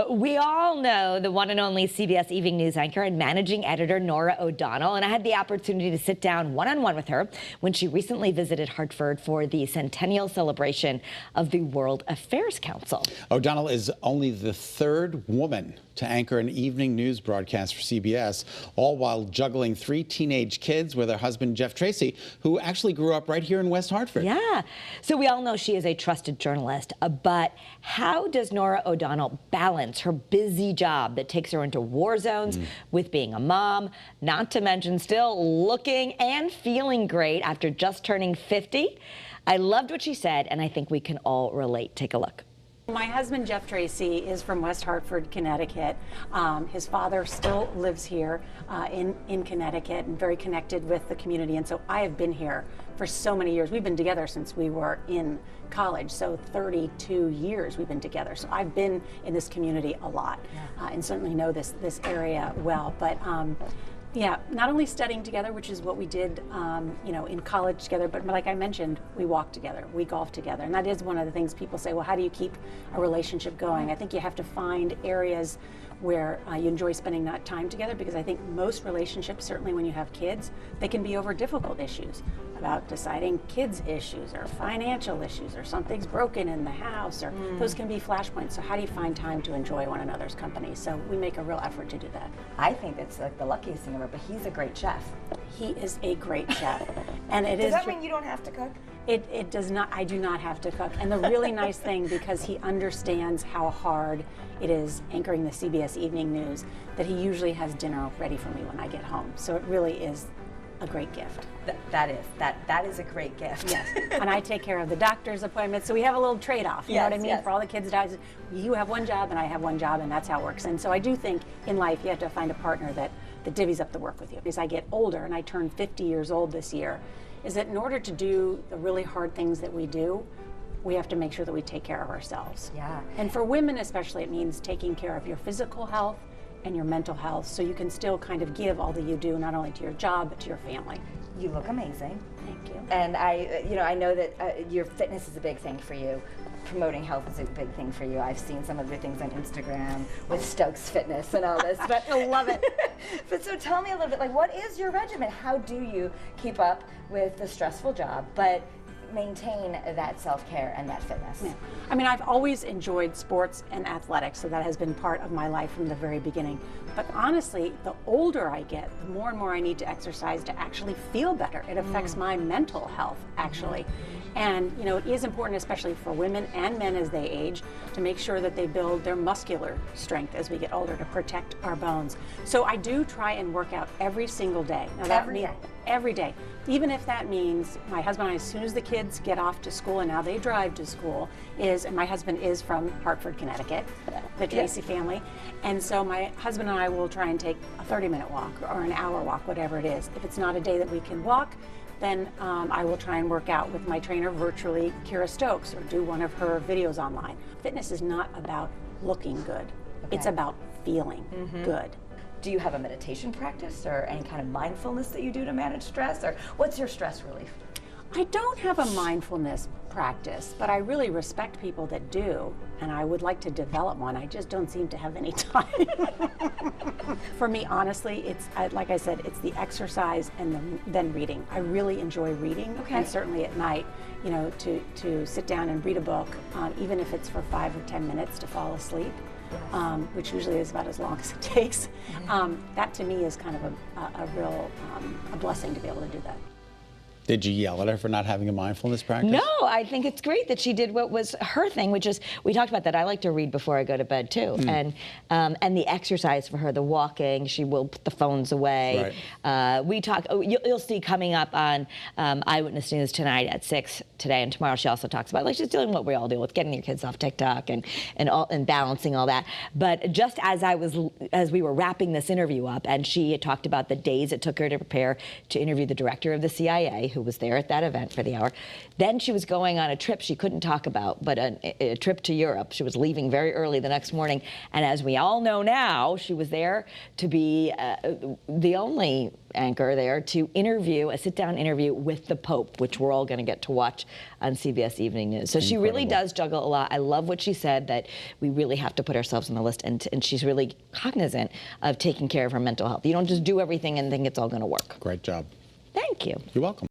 We all know the one and only CBS Evening News anchor and managing editor Norah O'Donnell, and I had the opportunity to sit down one-on-one with her when she recently visited Hartford for the centennial celebration of the World Affairs Council. O'Donnell is only the third woman to anchor an evening news broadcast for CBS, all while juggling 3 teenage kids with her husband, Jeff Tracy, who actually grew up right here in West Hartford. Yeah. So we all know she is a trusted journalist, but how does Norah O'Donnell balance her busy job that takes her into war zones with being a mom, not to mention still looking and feeling great after just turning 50? I loved what she said, and I think we can all relate. Take a look. My husband, Jeff Tracy, is from West Hartford, Connecticut. His father still lives here in Connecticut and very connected with the community. And so I have been here for so many years. We've been together since we were in college, so 32 years we've been together. So I've been in this community a lot and certainly know this area well. But yeah, not only studying together, which is what we did, in college together, but like I mentioned, we walk together, we golf together. And that is one of the things people say, well, how do you keep a relationship going? I think you have to find areas where you enjoy spending that time together, because I think most relationships, certainly when you have kids, they can be over difficult issues, about deciding kids' issues or financial issues or something's broken in the house, or those can be flashpoints. So how do you find time to enjoy one another's company? So we make a real effort to do that. I think it's like the luckiest thing ever, but he's a great chef. He is a great chef. And it Does that mean you don't have to cook? It does not. I do not have to cook. And the really nice thing, because he understands how hard it is anchoring the CBS Evening News, that he usually has dinner ready for me when I get home. So it really is a great gift. That is a great gift. Yes. And I take care of the doctor's appointments, so we have a little trade-off. You know what I mean? Yes. For all the kids' dads, you have one job and I have one job, and that's how it works. And so I do think in life you have to find a partner that divvies up the work with you. As I get older, and I turn 50 years old this year, is that in order to do the really hard things that we do, we have to make sure that we take care of ourselves. Yeah. And for women especially, it means taking care of your physical health and your mental health, so you can still kind of give all that you do, not only to your job, but to your family. You look amazing. Thank you. And I know that your fitness is a big thing for you. Promoting health is a big thing for you. I've seen some of your things on Instagram with Stokes Fitness and all this, but I love it. But so tell me a little bit, like, what is your regimen? How do you keep up with the stressful job, but maintain that self-care and that fitness? Yeah. I mean, I've always enjoyed sports and athletics, so that has been part of my life from the very beginning. But honestly, the older I get, the more and more I need to exercise to actually feel better. It affects my mental health, actually. And, it is important, especially for women and men as they age, to make sure that they build their muscular strength as we get older to protect our bones. So I do try and work out every single day. Now, every day. Even if that means my husband and I, as soon as the kids get off to school, and now they drive to school, and my husband is from Hartford, Connecticut, the Tracy family, and so my husband and I will try and take a 30-minute walk or an hour walk, whatever it is. If it's not a day that we can walk, then I will try and work out with my trainer virtually, Kira Stokes, or do one of her videos online. Fitness is not about looking good. Okay. It's about feeling good. Do you have a meditation practice or any kind of mindfulness that you do to manage stress, or what's your stress relief? I don't have a mindfulness practice, but I really respect people that do, and I would like to develop one. I just don't seem to have any time. For me, honestly, it's like I said, it's the exercise and then reading. I really enjoy reading, and certainly at night, to sit down and read a book, even if it's for 5 or 10 minutes to fall asleep. Which usually is about as long as it takes. That to me is kind of a real a blessing to be able to do that. Did you yell at her for not having a mindfulness practice? No, I think it's great that she did what was her thing, which is, we talked about that. I like to read before I go to bed too, and the exercise for her, the walking. She will put the phones away. Right. We talk. You'll see coming up on Eyewitness News tonight at 6 today, and tomorrow she also talks about, like, she's doing what we all deal with, getting your kids off TikTok and balancing all that. But just as we were wrapping this interview up, and she had talked about the days it took her to prepare to interview the director of the CIA, who was there at that event for the hour. Then she was going on a trip she couldn't talk about, but a trip to Europe. She was leaving very early the next morning. And as we all know now, she was there to be the only anchor there to interview, a sit-down interview with the Pope, which we're all going to get to watch on CBS Evening News. So she really does juggle a lot. I love what she said, that we really have to put ourselves on the list, and she's really cognizant of taking care of her mental health. You don't just do everything and think it's all going to work. Great job. Thank you. You're welcome.